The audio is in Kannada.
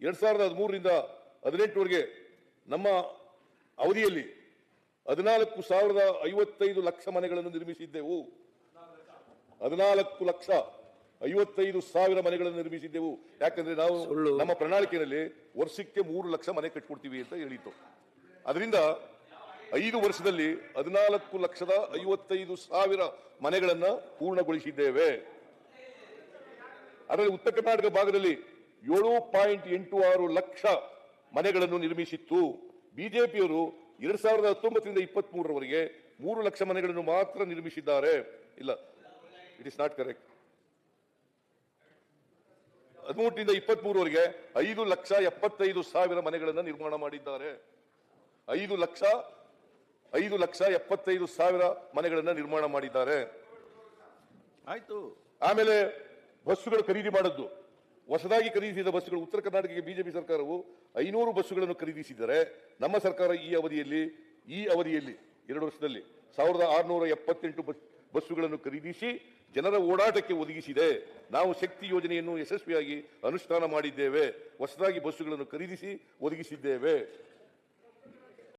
2013ರಿಂದ 18ವರೆಗೆ ನಮ್ಮ ಅವಧಿಯಲ್ಲಿ 14,055 ಲಕ್ಷ ಮನೆಗಳನ್ನು ನಿರ್ಮಿಸಿದ್ದೆವು. 14,55,000 ಮನೆಗಳನ್ನು ನಿರ್ಮಿಸಿದ್ದೆವು. ಯಾಕಂದ್ರೆ ನಾವು ನಮ್ಮ ಪ್ರಣಾಳಿಕೆಯಲ್ಲಿ ವರ್ಷಕ್ಕೆ 3 ಲಕ್ಷ ಮನೆ ಕಟ್ಕೊಡ್ತೀವಿ ಅಂತ ಹೇಳಿತ್ತು. ಅದರಿಂದ 5 ವರ್ಷದಲ್ಲಿ 14,55,000 ಮನೆಗಳನ್ನ ಪೂರ್ಣಗೊಳಿಸಿದ್ದೇವೆ. ಅದರಲ್ಲಿ ಉತ್ತರ ಕರ್ನಾಟಕ ಭಾಗದಲ್ಲಿ 7.86 ಲಕ್ಷ ಮನೆಗಳನ್ನು ನಿರ್ಮಿಸಿತ್ತು. ಬಿಜೆಪಿಯವರು 2019ರಿಂದ 23ರವರೆಗೆ 3 ಲಕ್ಷ ಮನೆಗಳನ್ನು ಮಾತ್ರ ನಿರ್ಮಿಸಿದ್ದಾರೆ. ಇಲ್ಲ, ಇಟ್ ಇಸ್ ನಾಟ್ ಕರೆಕ್ಟ್. 13ರಿಂದ 23ರವರೆಗೆ 5,75,000 ಮನೆಗಳನ್ನು ನಿರ್ಮಾಣ ಮಾಡಿದ್ದಾರೆ. 5,75,000 ಮನೆಗಳನ್ನ ನಿರ್ಮಾಣ ಮಾಡಿದ್ದಾರೆ. ಆಯ್ತು. ಆಮೇಲೆ ಬಸ್ಸುಗಳು ಖರೀದಿ ಮಾಡದ್ದು, ಹೊಸದಾಗಿ ಖರೀದಿಸಿದ ಬಸ್ಸುಗಳು ಉತ್ತರ ಕರ್ನಾಟಕಕ್ಕೆ ಬಿಜೆಪಿ ಸರ್ಕಾರವು 500 ಬಸ್ಸುಗಳನ್ನು ಖರೀದಿಸಿದರೆ ನಮ್ಮ ಸರ್ಕಾರ ಈ ಅವಧಿಯಲ್ಲಿ 2 ವರ್ಷದಲ್ಲಿ 1,678 ಬಸ್ಸುಗಳನ್ನು ಖರೀದಿಸಿ ಜನರ ಓಡಾಟಕ್ಕೆ ಒದಗಿಸಿದೆ. ನಾವು ಶಕ್ತಿ ಯೋಜನೆಯನ್ನು ಯಶಸ್ವಿಯಾಗಿ ಅನುಷ್ಠಾನ ಮಾಡಿದ್ದೇವೆ. ಹೊಸದಾಗಿ ಬಸ್ಸುಗಳನ್ನು ಖರೀದಿಸಿ ಒದಗಿಸಿದ್ದೇವೆ.